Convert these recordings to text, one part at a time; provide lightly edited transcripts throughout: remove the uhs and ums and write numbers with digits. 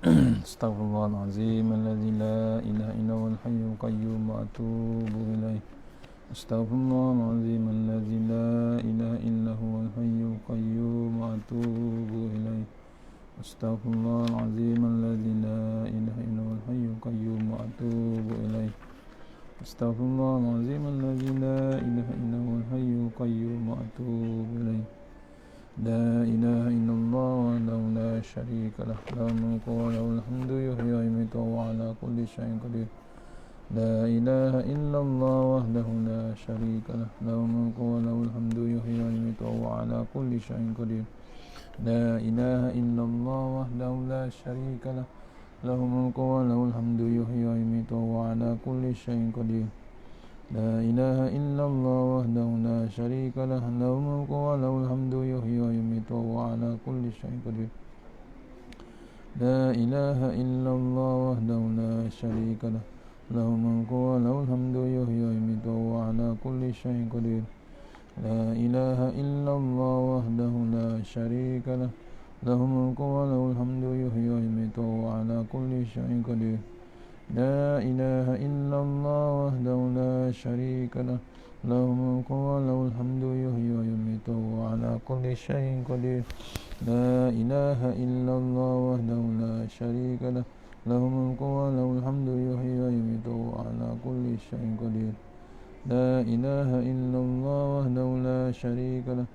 Astaghfirullahaladzim alladzi la ilaha illa huwal hayyul qayyum wa atubu ilaih. Astaghfirullahaladzim alladzi la ilaha illa huwal hayyul qayyum wa atubu ilaih. Astaghfirullahaladzim alladzi la ilaha illa huwal hayyul qayyum wa atubu ilaih. Astaghfirullahaladzim alladzi la ilaha illa huwal hayyul qayyum wa atubu ilaih. لا إله إلا الله وحده لا شريك له له الملك وله الحمد يحيي ويميت وهو على كل شيء قدير. لا إله إلا الله وحده لا شريك له له الملك وله الحمد يحيي ويميت وهو على كل شيء قدير. لا إله إلا الله وحده لا شريك له له الملك وله الحمد يحيي ويميت وهو على كل شيء قدير. لا إله إلا الله وحده لا شريك له له الملك وله الحمد يحيي ويميت وهو على كل شيء قدير. لا إله إلا الله وحده لا شريك له له الملك وله الحمد يحيي ويميت وهو على كل شيء قدير. لا إله إلا الله وحده لا شريك له له الملك وله الحمد يحيي ويميت وهو على كل شيء قدير. لا إله إلا الله وحده لا شريك له له الملك وله الحمد يحيي ويميت وهو على كل شيء قدير. لا إله إلا الله وحده لا شريك له له الملك وله الحمد يحيي ويميت وهو على كل شيء قدير. لا إله إلا الله وحده لا شريك له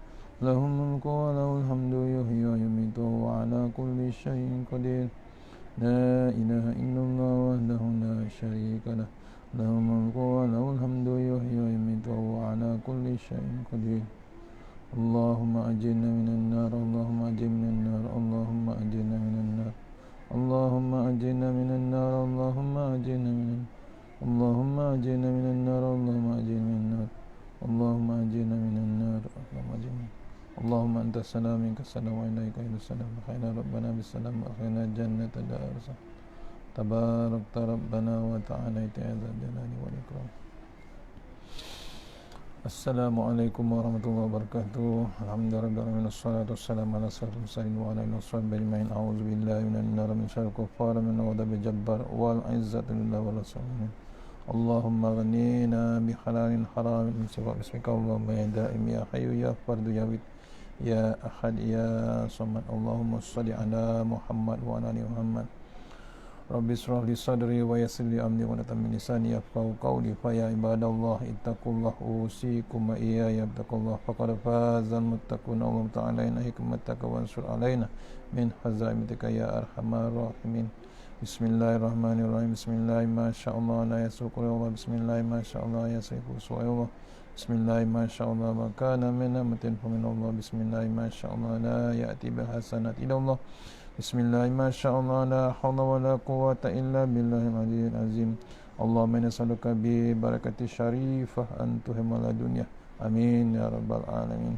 له الملك وله الحمد يحيي ويميت وهو على كل شيء قدير. لا إله إلا الله وحده لا شريك له له الملك وله الحمد يحيي ويميت وهو على كل شيء قدير. اللهم أجرنا من النار اللهم أجرنا من النار اللهم أجرنا من النار اللهم أجرنا من النار اللهم أجرنا من النار اللهم أجرنا من النار اللهم أجرنا من النار اللهم أجرنا من النار اللهم أجرنا. اللهم أنت السلام منك السلام وإليك السلام خير ربنا بالسلام وأخينا الجنة دار تبارك ربنا وتعالى يا ذا الجلال والإكرام. السلام عليكم ورحمة الله وبركاته. الحمدلله والصلاة والسلام على أشرف المرسلين وعلى آله وصحبه أجمعين. أعوذ بالله من النار من شر الكفار من غضب الجبار والعزة لله ورسوله. اللهم اغننا بحلال حرام من سوى باسمك اللهم يا دائم يا حي يا فرد يا ود يا أحد يا صمد. اللهم صل على محمد وعلى آل محمد. رب اشرح لي صدري ويسر لي أمري واحلل من لساني يفقهوا قولي. فيا عباد الله اتقوا الله أوصيكم وإياي بتقوى الله فقد فاز المتقون. اللهم تعالى إن حكمتك وانصر علينا من خزائنك يا أرحم الراحمين. بسم الله الرحمن الرحيم. بسم الله ما شاء الله لا يسوق الله. بسم الله ما شاء الله يسيف سوء الله. بسم الله ما شاء الله ما كان من نعمة فمن الله. بسم الله ما شاء الله لا يأتي بالحسنات إلا الله. بسم الله ما شاء الله لا حول ولا قوة إلا بالله العلي العظيم. اللهم نسألك ببركة الشريفة أن تهم الدنيا. Amin ya rabbal alamin.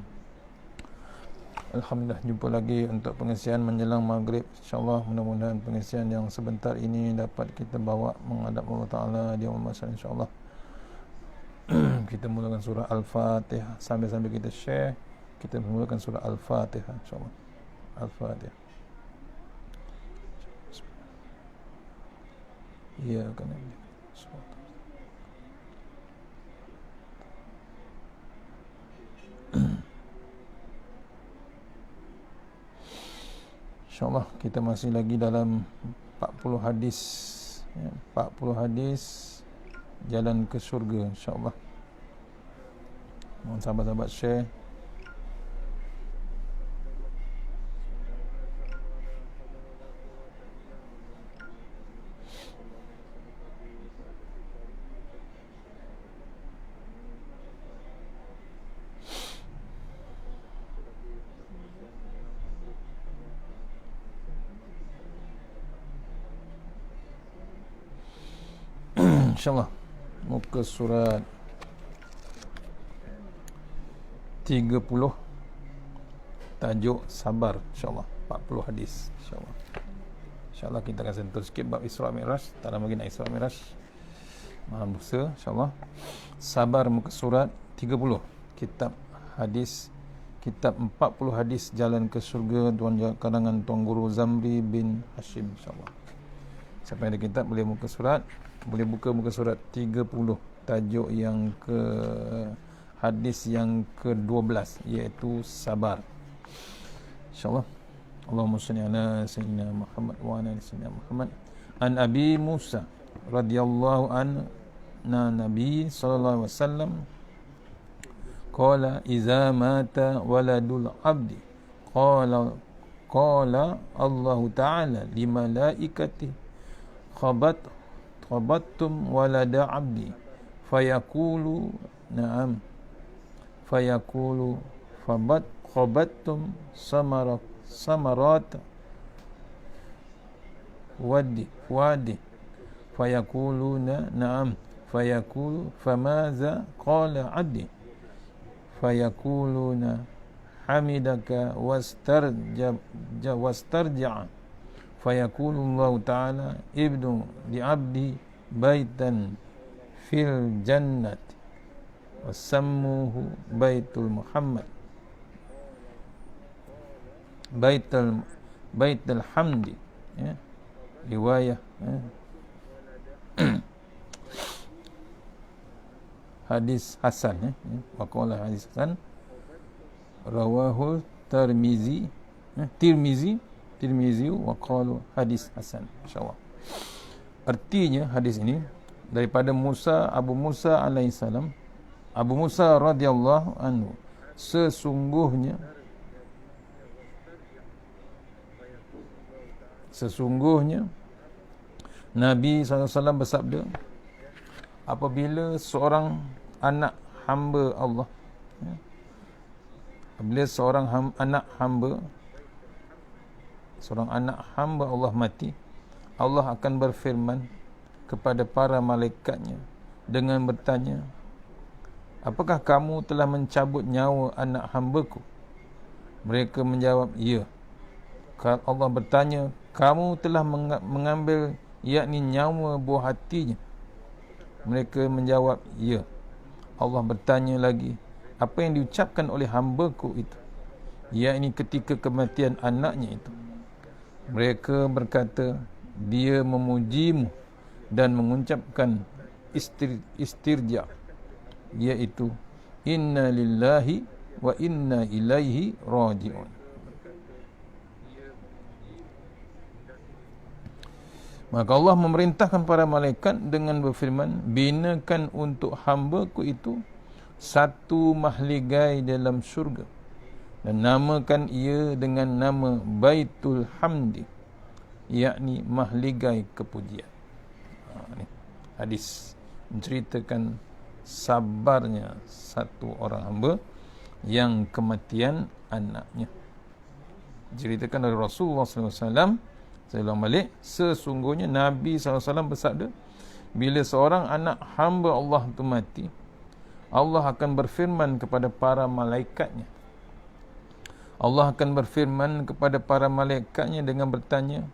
Alhamdulillah, jumpa lagi untuk pengisian menjelang maghrib. InsyaAllah mudah-mudahan pengisian yang sebentar ini dapat kita bawa menghadap Allah Ta'ala di awal masa, insyaAllah. Kita mulakan surah Al-Fatihah. Sambil-sambil kita share, kita mulakan surah Al-Fatihah, insyaAllah. Al-Fatihah. Ya kan ini. InsyaAllah kita masih lagi dalam 40 hadis ya, 40 hadis jalan ke syurga, insyaAllah. Mohon sahabat-sahabat share. InsyaAllah muka surat 30, tajuk sabar, insyaAllah. 40 hadis, insyaAllah. InsyaAllah kita akan sentuh sikit bab Isra Mi'raj. Tak lama lagi nak Isra Mi'raj, malam lusa, insyaAllah. Sabar muka surat 30, kitab hadis kitab 40 hadis jalan ke syurga karangan Tuan Guru Zamri bin Hashim, insyaAllah. Siapa yang ada kitab boleh buka muka surat 30, tajuk yang ke hadis yang ke-12, iaitu sabar, insyaAllah. Allahumma salli ala sayyidina Muhammad wa ala sayyidina Muhammad. An Abi Musa radhiyallahu anhu Nabi sallallahu alaihi wasallam qala iza mata waladul abdi qala Allah Ta'ala li malaikati khabattum walada abdi fayaqulu na'am fayaqulu khabattum samarat wadi fayaquluna na'am fayaqulu famaza qala abdi fayaquluna hamidaka wastarja'a fayaqulu Allah Ta'ala ibnu li abdi baitan fil jannat wasammuhu baitul Muhammad baitul hamdi, ya, riwayah, ya. Hadis hasan, ya. Waqala hadis hasan rawahul Tirmizi, ya. Tirmizi waqalu hadis hasan, insyaallah. Artinya hadis ini daripada Abu Musa alaihissalam, Abu Musa radhiyallahu anhu, sesungguhnya Nabi SAW bersabda, apabila seorang anak hamba Allah, ya, apabila seorang anak hamba Allah mati, Allah akan berfirman kepada para malaikatnya dengan bertanya, apakah kamu telah mencabut nyawa anak hamba-Ku? Mereka menjawab, ya. Allah bertanya, kamu telah mengambil yakni nyawa buah hatinya? Mereka menjawab, ya. Allah bertanya lagi, apa yang diucapkan oleh hamba-Ku itu, yakni ketika kematian anaknya itu? Mereka berkata, dia memujimu dan mengucapkan istirja, iaitu inna lillahi wa inna ilaihi raji'un. Maka Allah memerintahkan para malaikat dengan berfirman, binakan untuk hamba-Ku itu satu mahligai dalam syurga dan namakan ia dengan nama Baitul Hamdi, yakni mahligai kepujian. Ini hadis menceritakan sabarnya satu orang hamba yang kematian anaknya. Ceritakan dari Rasulullah SAW. Saya ulang balik, sesungguhnya Nabi SAW bersabda, bila seorang anak hamba Allah itu mati, Allah akan berfirman kepada para malaikatnya. Allah akan berfirman kepada para malaikatnya dengan bertanya,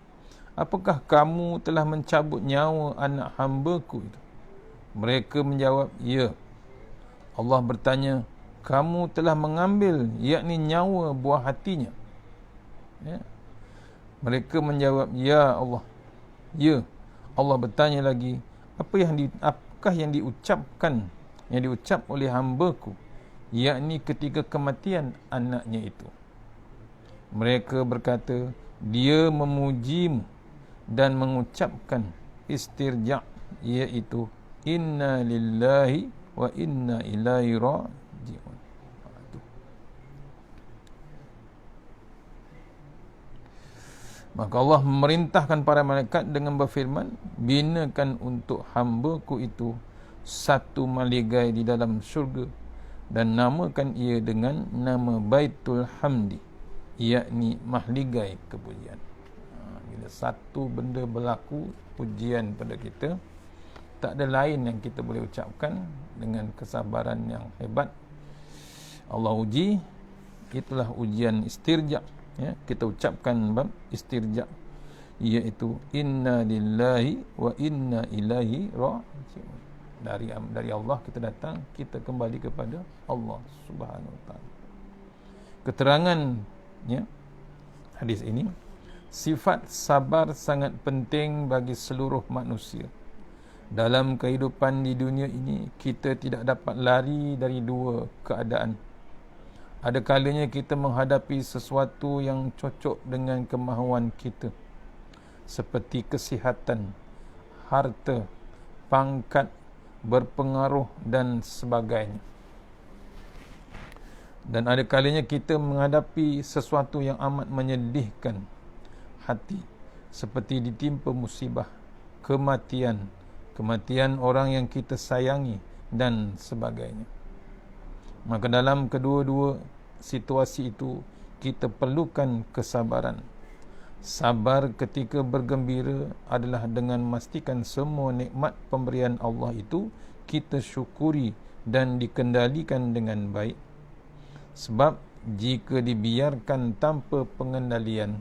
apakah kamu telah mencabut nyawa anak hamba-Ku itu? Mereka menjawab, ya. Allah bertanya, kamu telah mengambil yakni nyawa buah hatinya? Ya. Mereka menjawab, ya Allah. Ya. Allah bertanya lagi, apakah yang diucap oleh hamba-Ku, yakni ketika kematian anaknya itu? Mereka berkata, dia memujimu dan mengucapkan istirja, iaitu inna lillahi wa inna ilaihi raji'un. Maka Allah memerintahkan para malaikat dengan berfirman, binakan untuk hamba-Ku itu satu mahligai di dalam syurga dan namakan ia dengan nama Baitul Hamdi, yakni mahligai kepujian. Bila satu benda berlaku, pujian pada kita, tak ada lain yang kita boleh ucapkan dengan kesabaran yang hebat. Allah uji, itulah ujian istirja, ya, kita ucapkan bab istirja, iaitu inna lillahi wa inna ilaihi raji'un. Dari Allah kita datang, kita kembali kepada Allah Subhanahu wa taala. Keterangan hadis ini, sifat sabar sangat penting bagi seluruh manusia. Dalam kehidupan di dunia ini, kita tidak dapat lari dari dua keadaan. Ada kalanya kita menghadapi sesuatu yang cocok dengan kemahuan kita, seperti kesihatan, harta, pangkat, berpengaruh dan sebagainya. Dan ada kalanya kita menghadapi sesuatu yang amat menyedihkan hati, seperti ditimpa musibah, kematian orang yang kita sayangi dan sebagainya. Maka dalam kedua-dua situasi itu, kita perlukan kesabaran. Sabar ketika bergembira adalah dengan memastikan semua nikmat pemberian Allah itu kita syukuri dan dikendalikan dengan baik. Sebab jika dibiarkan tanpa pengendalian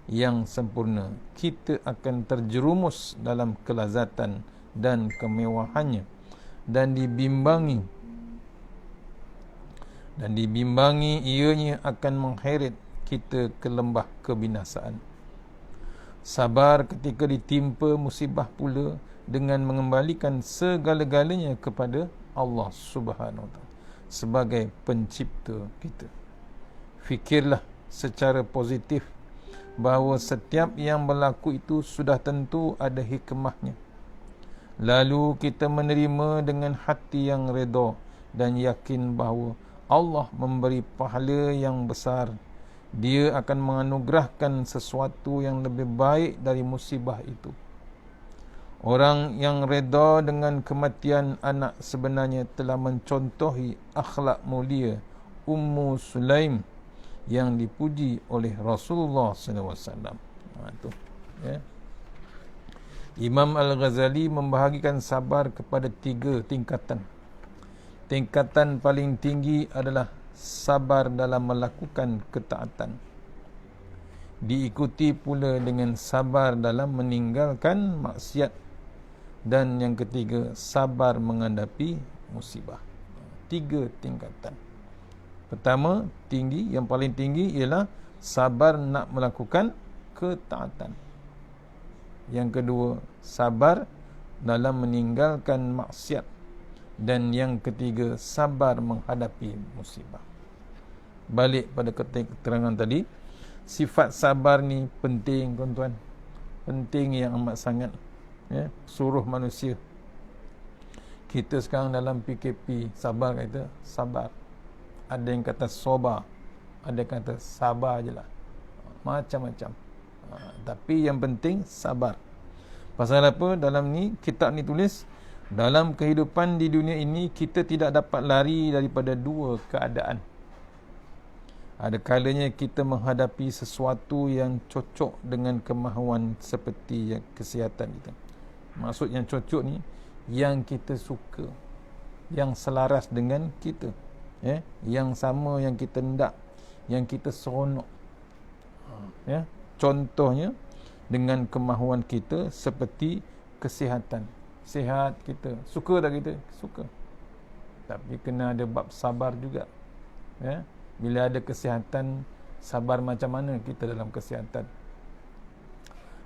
yang sempurna, kita akan terjerumus dalam kelazatan dan kemewahannya dan dibimbangi ianya akan mengheret kita ke lembah kebinasaan. Sabar ketika ditimpa musibah pula dengan mengembalikan segala-galanya kepada Allah Subhanahu Wa Taala sebagai pencipta kita. Fikirlah secara positif bahawa setiap yang berlaku itu sudah tentu ada hikmahnya. Lalu kita menerima dengan hati yang redha dan yakin bahawa Allah memberi pahala yang besar. Dia akan menganugerahkan sesuatu yang lebih baik dari musibah itu. Orang yang redha dengan kematian anak sebenarnya telah mencontohi akhlak mulia Ummu Sulaim yang dipuji oleh Rasulullah SAW. Imam Al-Ghazali membahagikan sabar kepada 3 tingkatan. Tingkatan paling tinggi adalah sabar dalam melakukan ketaatan. Diikuti pula dengan sabar dalam meninggalkan maksiat. Dan yang ketiga, sabar menghadapi musibah. 3 tingkatan. Pertama, yang paling tinggi ialah sabar nak melakukan ketaatan. Yang kedua, sabar dalam meninggalkan maksiat. Dan yang ketiga, sabar menghadapi musibah. Balik pada keterangan tadi, sifat sabar ni penting, tuan-tuan. Penting yang amat sangat. Suruh manusia. Kita sekarang dalam PKP, sabar kata sabar. Ada yang kata sobar, ada yang kata sabar je lah. Macam-macam. Tapi yang penting sabar. Pasal apa? Dalam ni, kitab ni tulis, dalam kehidupan di dunia ini, kita tidak dapat lari daripada 2 keadaan. Ada kalanya kita menghadapi sesuatu yang cocok dengan kemahuan seperti kesihatan kita. Maksud yang cocok ni, yang kita suka, yang selaras dengan kita, yang sama yang kita hendak, yang kita seronok. Contohnya dengan kemahuan kita seperti kesihatan. Sihat kita, suka tak kita? Suka. Tapi kena ada bab sabar juga. Bila ada kesihatan, sabar macam mana kita dalam kesihatan?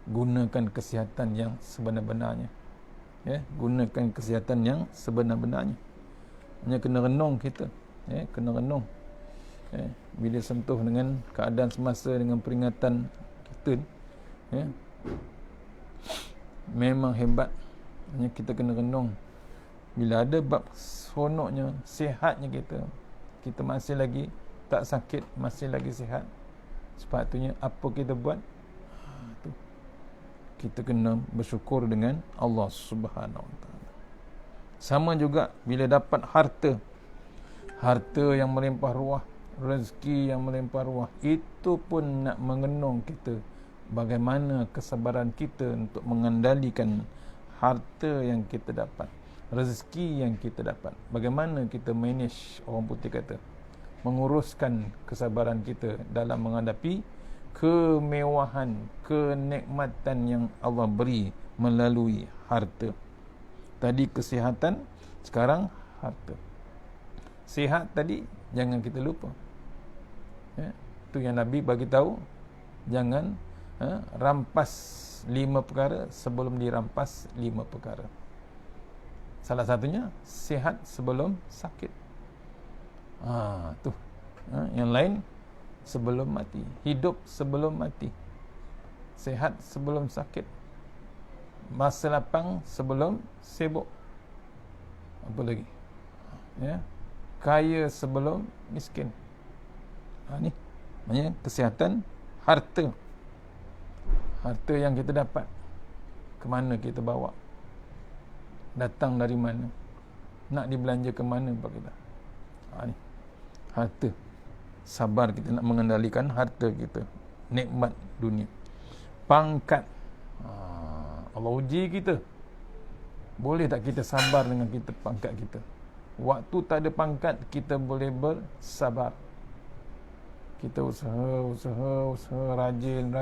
Gunakan kesihatan yang sebenar-benarnya. Gunakan kesihatan yang sebenar-benarnya. Hanya kena renung kita. Kena renung. Bila sentuh dengan keadaan semasa, dengan peringatan kita, memang hebat. Hanya kita kena renung. Bila ada bab seronoknya, sihatnya kita masih lagi tak sakit, masih lagi sihat. Sepatutnya apa kita buat? Kita kena bersyukur dengan Allah Subhanahu Wa Taala. Sama juga bila dapat harta yang melimpah ruah, rezeki yang melimpah ruah, itu pun nak mengenung kita bagaimana kesabaran kita untuk mengendalikan harta yang kita dapat, rezeki yang kita dapat. Bagaimana kita manage, orang putih kata, menguruskan kesabaran kita dalam menghadapi kemewahan, kenikmatan yang Allah beri melalui harta. Tadi kesihatan, sekarang harta. Sihat tadi jangan kita lupa. Tu yang Nabi bagi tahu, jangan rampas 5 perkara sebelum dirampas 5 perkara. Salah satunya sihat sebelum sakit. Tu. Yang lain sebelum mati, hidup sebelum mati, sihat sebelum sakit, masa lapang sebelum sibuk. Apa lagi? Kaya sebelum miskin. Ni maknanya kesihatan, harta yang kita dapat, ke mana kita bawa, datang dari mana, nak dibelanja ke mana buat kita. Ni harta. Sabar kita nak mengendalikan harta kita, nikmat dunia. Pangkat, Allah uji kita. Boleh tak kita sabar dengan kita pangkat kita? Waktu tak ada pangkat, kita boleh bersabar. Kita usaha, rajin,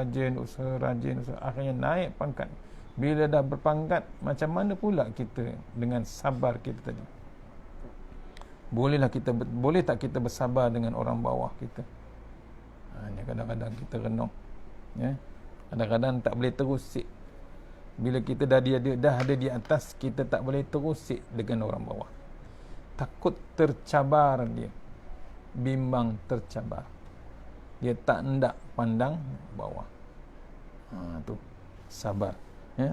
akhirnya naik pangkat. Bila dah berpangkat, macam mana pula kita dengan sabar kita tadi? Boleh tak kita bersabar dengan orang bawah kita? Ni kadang-kadang kita renung. Kadang-kadang tak boleh terusik. Bila kita dah ada di atas, kita tak boleh terusik dengan orang bawah. Takut tercabar dia, bimbang tercabar. Dia tak hendak pandang bawah. Tu sabar.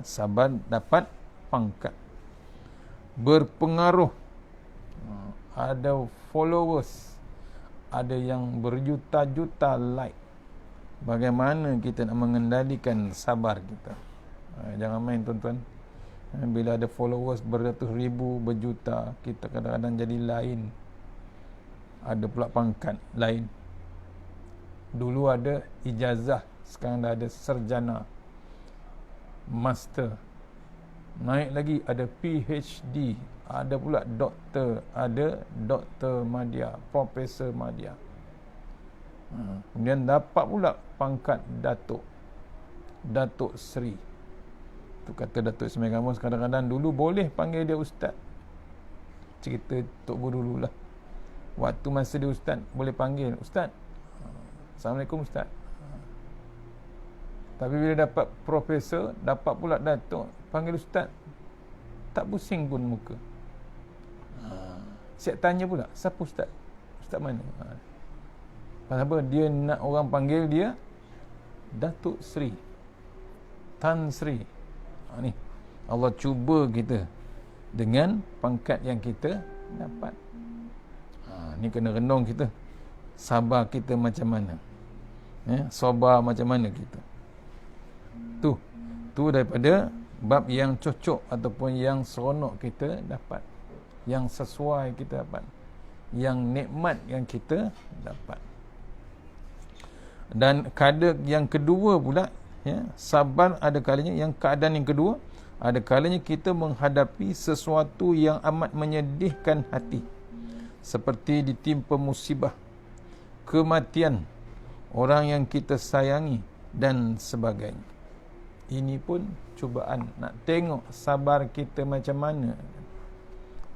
Sabar dapat pangkat, berpengaruh, ada followers, ada yang berjuta-juta like. Bagaimana kita nak mengendalikan sabar kita? Jangan main tuan-tuan. Bila ada followers beratus ribu, berjuta, kita kadang-kadang jadi lain. Ada pula pangkat lain. Dulu ada ijazah, sekarang dah ada sarjana, master. Naik lagi ada PhD, ada pula doktor, ada doktor madya, profesor madya. Kemudian dapat pula pangkat Datuk Seri. Tu kata Datuk Ismail Kamus, kadang-kadang dulu boleh panggil dia ustaz. Cerita Tok Guru dululah. Waktu masa dia ustaz, boleh panggil ustaz. Assalamualaikum ustaz. Tapi bila dapat profesor, dapat pula datuk, panggil ustaz, tak pusing pun muka. Siap tanya pula, siapa ustaz? Ustaz mana? Pasal apa? Dia nak orang panggil dia Datuk Seri, Tan Sri. Ni Allah cuba kita dengan pangkat yang kita dapat. Ni kena renung kita. Sabar kita macam mana? Sabar macam mana kita? Tu daripada bab yang cocok ataupun yang seronok kita dapat, yang sesuai kita dapat, yang nikmat yang kita dapat. Dan keadaan yang kedua pula, sabar ada kalanya, yang keadaan yang kedua, ada kalanya kita menghadapi sesuatu yang amat menyedihkan hati, seperti ditimpa musibah, kematian orang yang kita sayangi dan sebagainya. Ini pun cubaan, nak tengok sabar kita macam mana.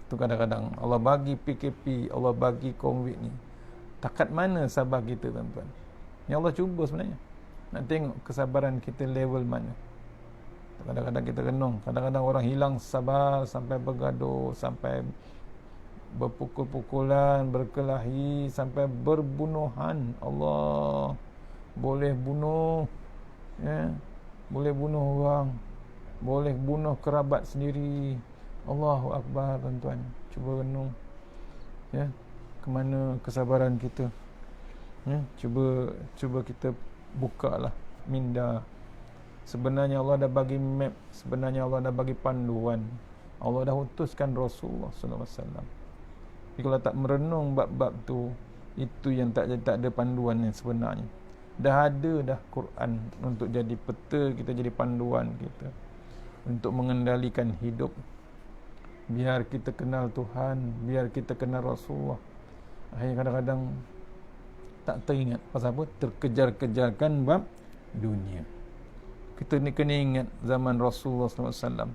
Tu kadang-kadang Allah bagi PKP, Allah bagi COVID ni, takat mana sabar kita tuan-tuan? Yang Allah cuba sebenarnya, nak tengok kesabaran kita level mana. Kadang-kadang kita renung, kadang-kadang orang hilang sabar sampai bergaduh, sampai berpukul-pukulan, berkelahi, sampai berbunuhan. Allah boleh bunuh, boleh bunuh orang, boleh bunuh kerabat sendiri. Allahu Akbar tuan-tuan. Cuba renung, ke mana kesabaran kita. Cuba kita bukalah minda. Sebenarnya Allah dah bagi map, sebenarnya Allah dah bagi panduan. Allah dah utuskan Rasulullah sallallahu alaihi wasallam. Jadi kalau tak merenung bab-bab tu, itu yang tak ada panduan yang sebenarnya. Dah ada dah Quran untuk jadi peta kita, jadi panduan kita untuk mengendalikan hidup. Biar kita kenal Tuhan, biar kita kenal Rasulullah. Akhirnya kadang-kadang tak teringat. Pasal apa? Terkejar-kejarkan bab dunia. Kita ni kena ingat zaman Rasulullah SAW.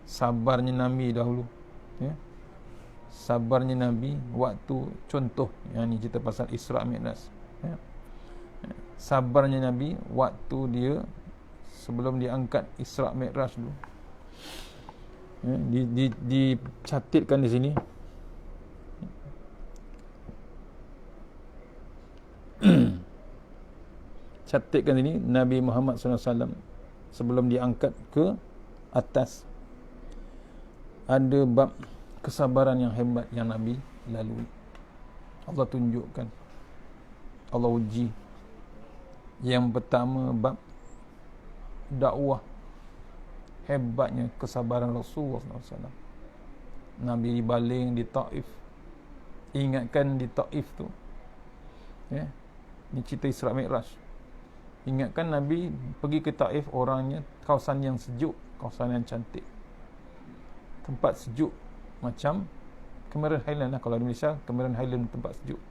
Sabarnya Nabi dahulu. Sabarnya Nabi waktu, contoh yang ni cerita pasal Isra' Mi'raj. Ya. Sabarnya Nabi waktu dia sebelum diangkat Isra Mi'raj dulu. Ya, dicatatkan di sini. Catatkan ini Nabi Muhammad SAW sebelum diangkat ke atas, ada bab kesabaran yang hebat yang Nabi lalui. Allah tunjukkan, Allah uji. Yang pertama bab dakwah, hebatnya kesabaran Rasulullah SAW. Nabi dibaling di Taif. Ingatkan di Taif tu, ya, ni cerita Isra Mi'raj. Ingatkan Nabi pergi ke Taif, orangnya kawasan yang sejuk, kawasan yang cantik, tempat sejuk macam Cameron Highland lah kalau di Malaysia, Cameron Highland tempat sejuk.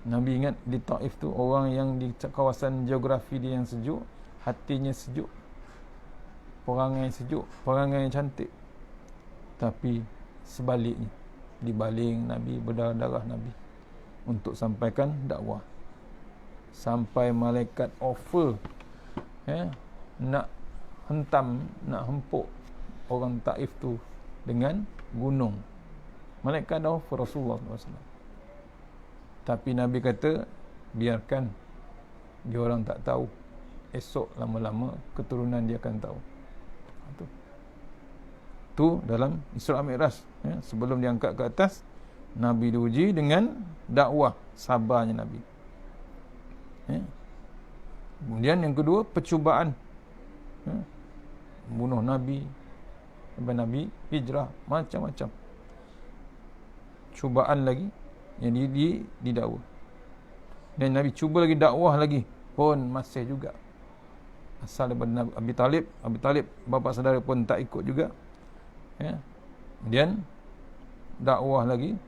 Nabi ingat di Taif tu orang yang di kawasan geografi dia yang sejuk, hatinya sejuk, perangai sejuk, perangai cantik. Tapi sebaliknya, dibaling Nabi, berdarah-darah Nabi untuk sampaikan dakwah. Sampai malaikat offer, ya, nak hentam, nak hempuk orang Taif tu dengan gunung. Malaikat dah offer Rasulullah SAW. Tapi Nabi kata, biarkan dia orang tak tahu, esok lama-lama keturunan dia akan tahu. Tu dalam Isra Mi'raj, ya, sebelum diangkat ke atas, Nabi diuji dengan dakwah, sabarnya Nabi. Ya. Kemudian yang kedua, percubaan, ya, bunuh Nabi, sampai Nabi hijrah, macam-macam cubaan lagi yang didakwa. Dan Nabi cuba lagi dakwah lagi, pun masih juga asal daripada Abi Talib bapa saudara pun tak ikut juga, ya. Kemudian dakwah lagi.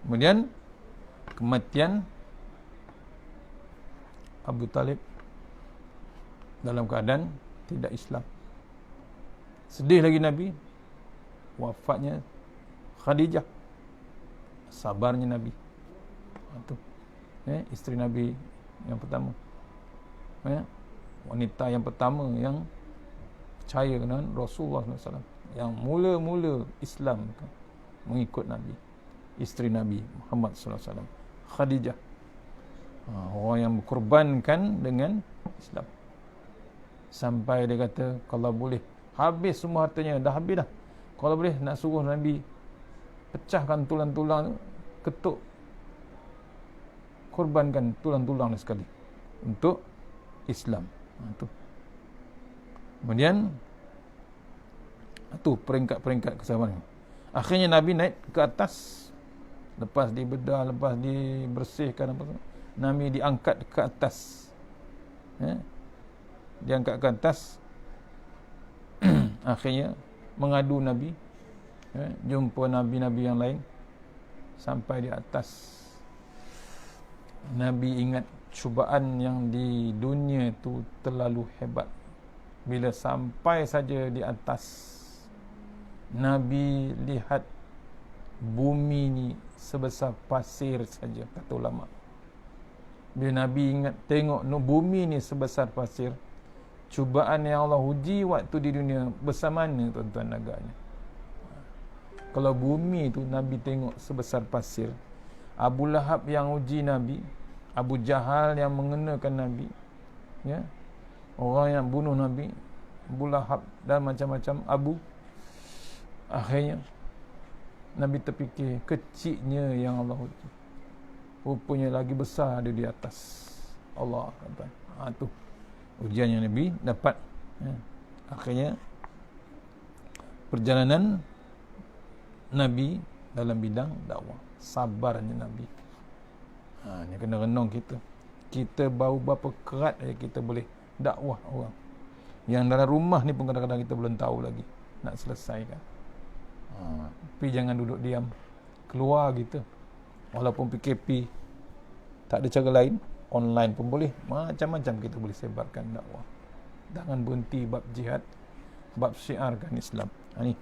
Kemudian kematian Abu Talib dalam keadaan tidak Islam. Sedih lagi Nabi, wafatnya Khadijah, sabarnya Nabi. Itu, ya, isteri Nabi yang pertama, ya, wanita yang pertama yang percaya dengan Rasulullah SAW, yang mula-mula Islam mengikut Nabi, isteri Nabi Muhammad SAW, Khadijah. Orang yang berkorbankan dengan Islam. Sampai dia kata, kalau boleh habis semua hartanya, dah habis dah, kalau boleh nak suruh Nabi pecahkan tulang-tulang, ketuk, korbankan tulang-tulang sekali untuk Islam. Itu. Kemudian itu peringkat-peringkat kesabaran. Akhirnya Nabi naik ke atas, lepas dibedah, lepas dibersihkan apa, Nabi diangkat ke atas, ya, diangkat ke atas. Akhirnya mengadu Nabi, ya, jumpa Nabi-Nabi yang lain. Sampai di atas, Nabi ingat cubaan yang di dunia itu terlalu hebat. Bila sampai saja di atas, Nabi lihat bumi ni sebesar pasir saja, kata ulama. Bila Nabi ingat tengok bumi ni sebesar pasir, cubaan yang Allah uji waktu di dunia besar mana, tuan-tuan agaknya. Kalau bumi tu Nabi tengok sebesar pasir, Abu Lahab yang uji Nabi, Abu Jahal yang mengenakan Nabi, ya, orang yang bunuh Nabi, Abu Lahab dan macam-macam akhirnya Nabi terfikir kecilnya yang Allah uji, rupanya lagi besar ada di atas Allah. Tu ujian yang Nabi dapat, ya. Akhirnya perjalanan Nabi dalam bidang dakwah, sabarnya Nabi. Ni kena renung kita baru berapa kerat kita boleh dakwah orang. Yang dalam rumah ni pun kadang-kadang kita belum tahu lagi nak selesaikan. Tapi jangan duduk diam, keluar kita. Walaupun PKP tak ada cara lain, online pun boleh, macam-macam kita boleh sebarkan dakwah. Jangan berhenti bab jihad, bab syiarkan Islam. Ni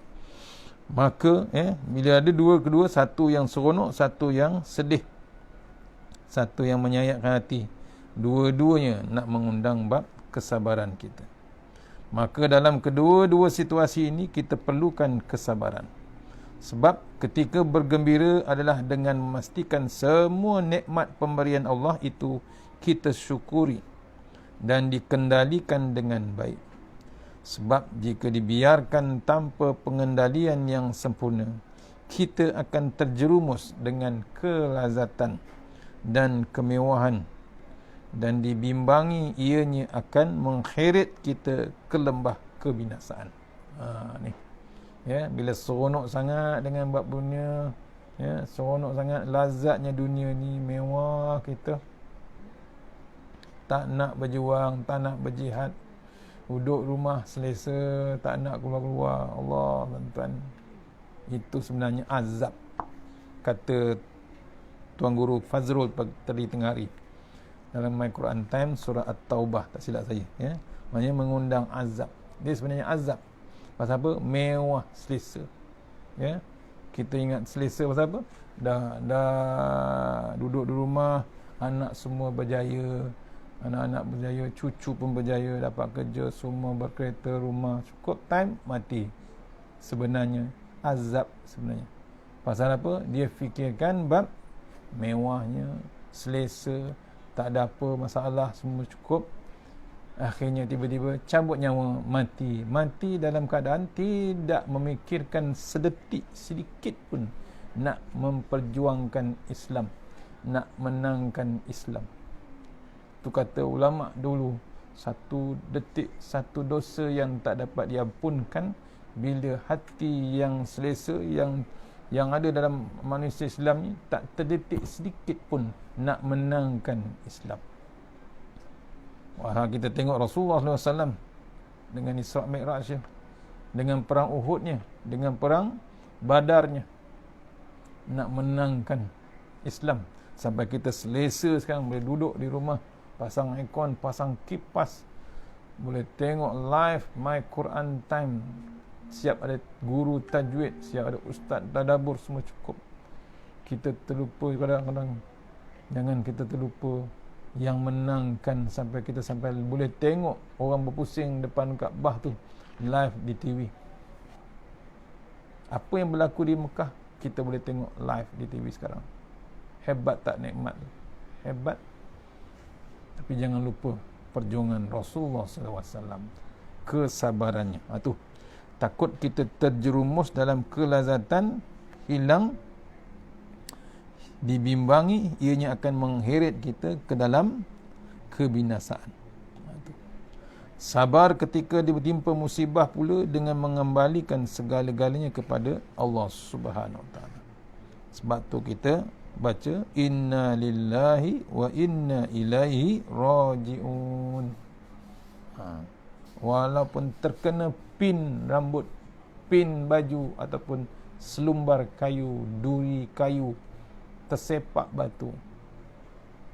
maka bila ada kedua, satu yang seronok, satu yang sedih. satu yang menyayatkan hati. Dua-duanya nak mengundang bab kesabaran kita. Maka dalam kedua-dua situasi ini kita perlukan kesabaran. Sebab ketika bergembira adalah dengan memastikan semua nikmat pemberian Allah itu kita syukuri dan dikendalikan dengan baik. Sebab jika dibiarkan tanpa pengendalian yang sempurna, kita akan terjerumus dengan kelazatan dan kemewahan, dan dibimbangi ianya akan mengheret kita ke lembah kebinasaan. Ni. Ya, bila seronok sangat dengan bab dunia, ya, seronok sangat lazatnya dunia ni, mewah kita. Tak nak berjuang, tak nak berjihad. Duduk rumah selesa, tak nak keluar-keluar. Allah, tuan-tuan. Itu sebenarnya azab. Kata Tuan Guru Fazrul tadi tengah hari. Dalam My Quran Time, surah At-Taubah, tak silap saya. Ya. Maksudnya mengundang azab. Dia sebenarnya azab. Pasal apa? Mewah, selesa. Ya. Kita ingat selesa pasal apa? Dah duduk di rumah, anak semua berjaya. Anak-anak berjaya, cucu pun berjaya, dapat kerja, semua berkereta, rumah. Cukup time, mati. Sebenarnya azab sebenarnya. Pasal apa? Dia fikirkan bab mewahnya, selesa, tak ada apa masalah, semua cukup. Akhirnya tiba-tiba cabut nyawa, mati. Mati dalam keadaan tidak memikirkan sedetik sedikit pun nak memperjuangkan Islam, nak menangkan Islam. Itu kata ulama dulu, satu detik, satu dosa yang tak dapat diampunkan bila hati yang selesa, yang ada dalam manusia Islam ni tak terdetik sedikit pun nak menangkan Islam. Wah, kita tengok Rasulullah SAW dengan Isra' Mi'rajnya, dengan perang Uhudnya, dengan perang Badarnya, nak menangkan Islam. Sampai kita selesa sekarang boleh duduk di rumah, pasang aircon, pasang kipas, boleh tengok live My Quran Time. Siap ada guru tajwid, siap ada ustaz tadabbur, semua cukup. Kita terlupa kadang-kadang. Jangan kita terlupa yang menangkan sampai kita sampai boleh tengok orang berpusing depan Kaabah tu live di TV. Apa yang berlaku di Mekah kita boleh tengok live di TV sekarang. Hebat tak nikmat tu? Hebat. Tapi jangan lupa perjuangan Rasulullah SAW, kesabarannya. Tu takut kita terjerumus dalam kelazatan, hilang, dibimbangi, ianya akan mengheret kita ke dalam kebinasaan. Sabar ketika ditimpa musibah pula dengan mengembalikan segala-galanya kepada Allah Subhanahu Wa Taala. Sebab tu kita baca inna lillahi wa inna ilaihi raji'un. Walaupun terkena pin rambut, pin baju ataupun selumbar kayu, duri kayu, tersepak batu,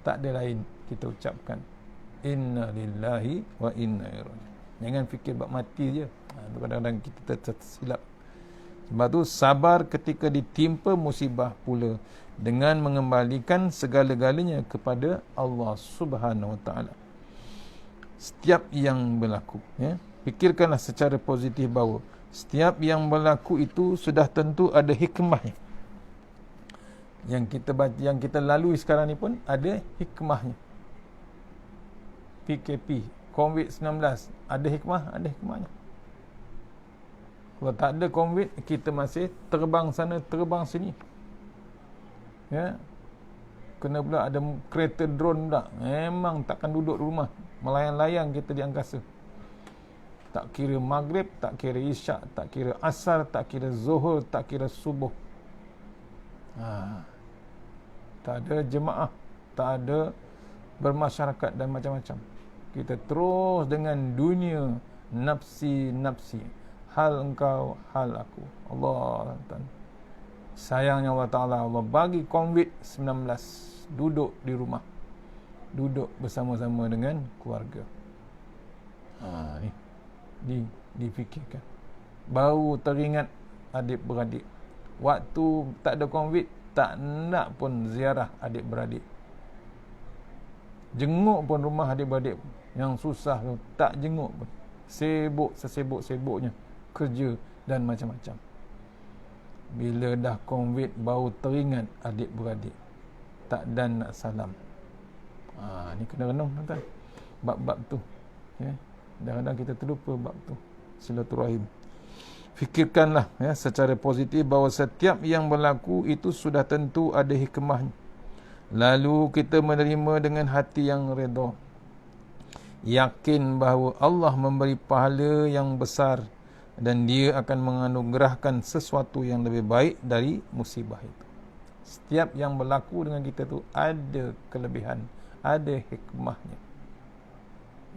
tak ada lain kita ucapkan inna lillahi wa inna ilaihi raji'un. Jangan fikir bab mati je. Kadang-kadang kita tersilap. Sebab tu sabar ketika ditimpa musibah pula dengan mengembalikan segala-galanya kepada Allah Subhanahu Wa Taala. Setiap yang berlaku, ya, fikirkanlah secara positif bahawa setiap yang berlaku itu sudah tentu ada hikmahnya. Yang kita baca, yang kita lalui sekarang ni pun ada hikmahnya. PKP, COVID-19, ada hikmah, ada hikmahnya. Kalau tak ada COVID, kita masih terbang sana, terbang sini. Ya. Kena pula ada kereta drone pula. Memang takkan duduk di rumah. Melayang-layang kita di angkasa. Tak kira maghrib, tak kira isyak, tak kira asar, tak kira zuhur, tak kira subuh. Tak ada jemaah, tak ada bermasyarakat dan macam-macam. Kita terus dengan dunia nafsi-nafsi. Hal engkau, hal aku. Allah Tuhan. Sayangnya Allah Ta'ala, Allah bagi COVID-19, duduk di rumah, duduk bersama-sama dengan keluarga. Ni difikirkan. Baru teringat adik-beradik. Waktu tak ada COVID, tak nak pun ziarah adik-beradik. Jenguk pun rumah adik-beradik yang susah tu, tak jenguk pun. Sibuk sesibuk-sibuknya kerja dan macam-macam. Bila dah COVID baru teringat adik-beradik, tak dan nak salam. Ni kena renung tuan-tuan, bab-bab tu, ya. Kadang-kadang kita terlupa bab tu, silaturahim. Fikirkanlah, ya, secara positif bahawa setiap yang berlaku itu sudah tentu ada hikmahnya. Lalu kita menerima dengan hati yang redha, yakin bahawa Allah memberi pahala yang besar dan Dia akan menganugerahkan sesuatu yang lebih baik dari musibah itu. Setiap yang berlaku dengan kita tu ada kelebihan, ada hikmahnya,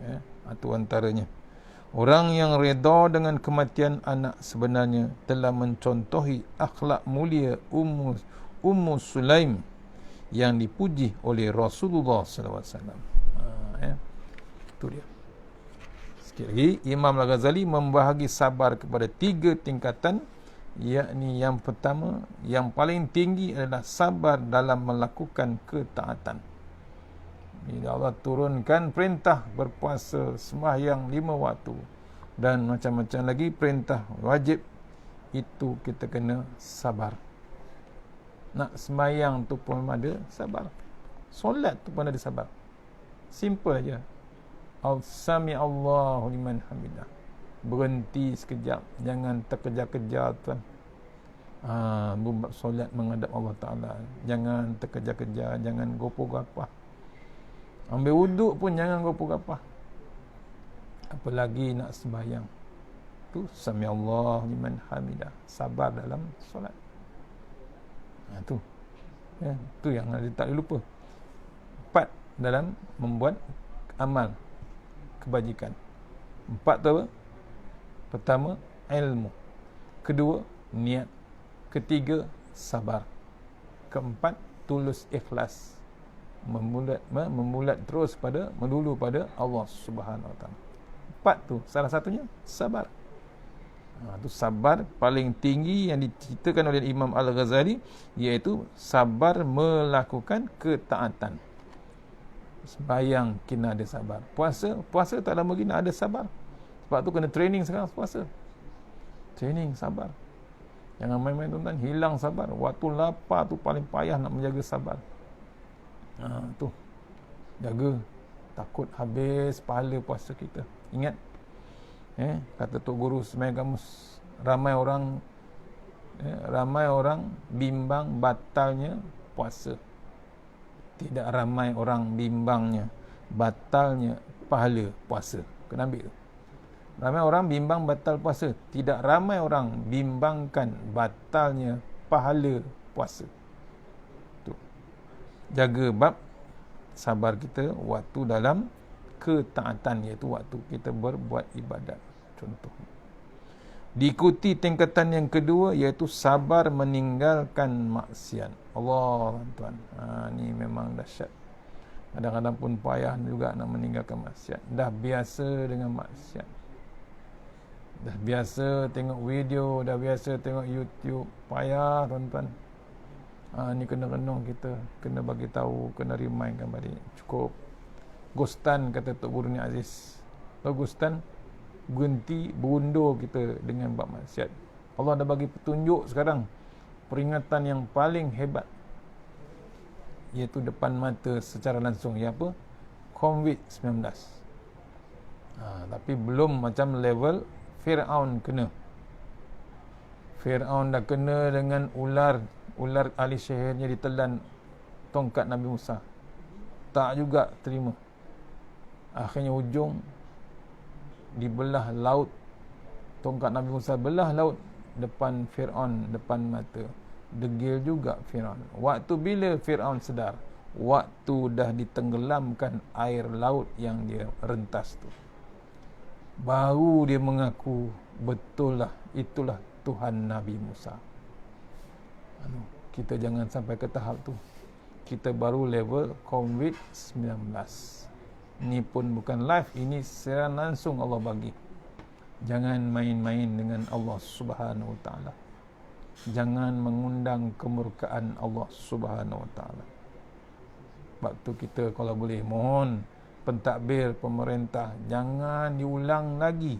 ya. Itu antaranya, orang yang redha dengan kematian anak sebenarnya telah mencontohi akhlak mulia Ummu Sulaim yang dipuji oleh Rasulullah SAW. Ya. Itu dia. Sikit lagi, Imam Al-Ghazali membahagi sabar kepada 3 tingkatan, yakni yang pertama, yang paling tinggi adalah sabar dalam melakukan ketaatan. Bila Allah turunkan perintah berpuasa, sembahyang 5 waktu dan macam-macam lagi perintah wajib, itu kita kena sabar. Nak sembahyang tu pun ada sabar, solat tu pun ada sabar. Simple aja. Sami Allahu liman hamidah. Berhenti sekejap, jangan terkejar-kejar tuan. Buat solat menghadap Allah Ta'ala, jangan terkejar-kejar, jangan gopoh-gapah. Ambil wuduk pun jangan gopoh-gapah, apalagi nak sembahyang. Tu Sami Allahu liman hamidah, sabar dalam solat. Tu, ya, tu yang tak lupa. 4 dalam membuat amal kebajikan. 4 tu apa? Pertama, ilmu. Kedua, niat. Ketiga, sabar. Keempat, tulus ikhlas. Memulat terus melulu pada Allah Subhanahu Wa Taala. 4 tu, salah satunya sabar. Itu sabar paling tinggi yang diceritakan oleh Imam Al-Ghazali, iaitu sabar melakukan ketaatan. Sembahyang kena ada sabar. Puasa tak lama lagi nak ada sabar. Sebab tu kena training sekarang puasa. Training sabar. Jangan main-main tuan-tuan, hilang sabar. Waktu lapar tu paling payah nak menjaga sabar. Tu. Jaga. Takut habis pahala puasa kita. Ingat, kata Tok Guru Semai Gamus, ramai orang bimbang batalnya puasa, tidak ramai orang bimbangnya batalnya pahala puasa. Kena ambil tu. Ramai orang bimbang batal puasa, tidak ramai orang bimbangkan batalnya pahala puasa. Tu. Jaga bab sabar kita waktu dalam ketaatan, iaitu waktu kita berbuat ibadat. Contoh, diikuti tingkatan yang kedua, iaitu sabar meninggalkan maksiat. Allah, tuan, ni memang dahsyat. Kadang-kadang pun payah juga nak meninggalkan maksiat. Dah biasa dengan maksiat, dah biasa tengok video, dah biasa tengok YouTube, payah tuan-tuan. Ni kena renung kita, kena bagi tahu, kena remindkan balik. Cukup Gustan, kata Tok Guru Ni Aziz. Gustan, berhenti berundur kita dengan bab maksiat. Allah dah bagi petunjuk sekarang, peringatan yang paling hebat, iaitu depan mata secara langsung. Yang apa? COVID-19. Tapi belum macam level Fir'aun kena. Fir'aun dah kena dengan ular ahli sihirnya ditelan tongkat Nabi Musa. Tak juga terima. Akhirnya hujung dibelah laut. Tongkat Nabi Musa belah laut depan Fir'aun, depan mata. Degil juga Fir'aun. Waktu bila Fir'aun sedar? Waktu dah ditenggelamkan air laut yang dia rentas tu, baru dia mengaku, betul lah, itulah Tuhan Nabi Musa. Kita jangan sampai ke tahap tu. Kita baru level COVID-19. Ini pun bukan live, ini secara langsung Allah bagi. Jangan main-main dengan Allah Subhanahu Wa Taala. Jangan mengundang kemurkaan Allah Subhanahu Wa Taala. Waktu kita kalau boleh mohon pentadbir pemerintah jangan diulang lagi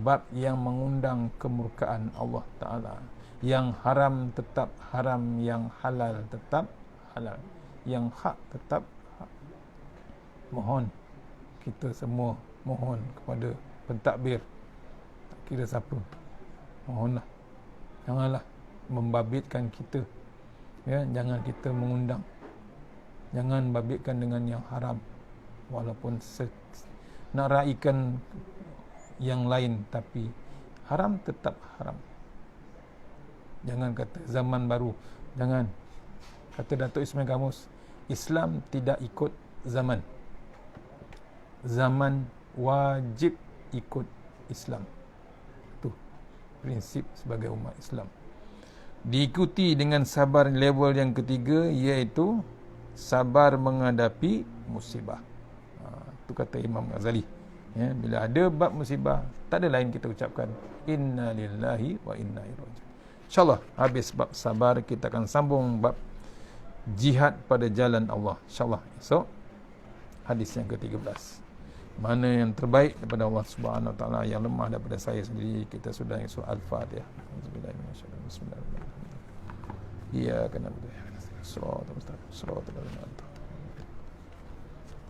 bab yang mengundang kemurkaan Allah Ta'ala. Yang haram tetap haram, yang halal tetap halal, yang hak tetap hak. Mohon kita semua mohon kepada pentadbir, tak kira siapa, mohonlah, janganlah membabitkan kita, ya, jangan kita mengundang, jangan babitkan dengan yang haram, walaupun nak raikan yang lain, tapi haram tetap haram. Jangan kata zaman baru, jangan. Kata Datuk Ismail Gamus, Islam tidak ikut zaman, zaman wajib ikut Islam. Itu prinsip sebagai umat Islam. Diikuti dengan sabar level yang ketiga, iaitu sabar menghadapi musibah. Itu kata Imam Ghazali, ya, bila ada bab musibah, tak ada lain kita ucapkan inna lillahi wa inna ilaihi raji'un. InsyaAllah habis bab sabar, kita akan sambung bab jihad pada jalan Allah. InsyaAllah esok hadis yang ke-13. Mana yang terbaik daripada Allah Subhanahu Wa Taala, yang lemah daripada saya sendiri. Kita sudah surah Al-Fatihah. Bismillahirrahmanirrahim. Iyyaka na'budu wa iyyaka nasta'in. Shiratal mustaqim. Shiratal ladzina an'amta 'alaihim.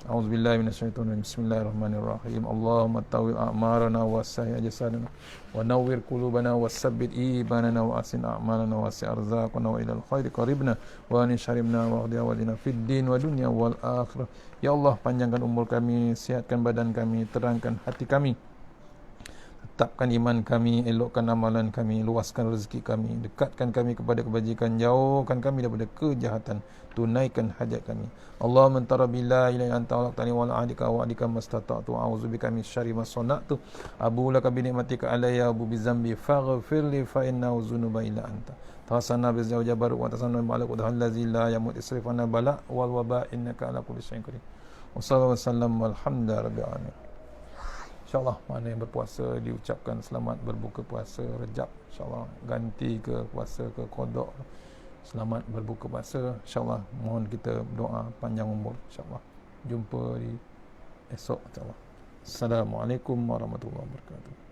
A'udzubillahi minasyaitonir rajim. Bismillahirrahmanirrahim. Allahumma tawil a'marana wa sahih jasadana wa nawwir qulubana wa sabbit imanana wa asin a'malana wa wasi' arzaqana wa ilal khairi qaribna wa nisharimna wa hdi awalina fid din wa dunya wal akhirah. Ya Allah, panjangkan umur kami, sihatkan badan kami, terangkan hati kami, tetapkan iman kami, elokkan amalan kami, luaskan rezeki kami, dekatkan kami kepada kebajikan, jauhkan kami daripada kejahatan, tunaikan hajat kami. Allahumma anta rabbi la ilaha illa anta khalaqtani wa la ahdika wa ahdika mastata'tu a'udzubika min syarri ma sana'tu abu laka bi ni'matika alayya abu bi dzambi faghfirli fa innahu dzunuba illa anta tawassana bi zawja baru wa tasanna bi alaq allazi la yamut isrifana bala wal waba innaka ala kulli syai'in qadir. Wassallallahu wasallam walhamdulillahi rabbil alamin. InsyaAllah mana yang berpuasa diucapkan selamat berbuka puasa Rejab. InsyaAllah ganti ke puasa ke kodok, selamat berbuka puasa. InsyaAllah mohon kita doa panjang umur. InsyaAllah jumpa di esok. InsyaAllah. Assalamualaikum warahmatullahi wabarakatuh.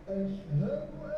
أشهد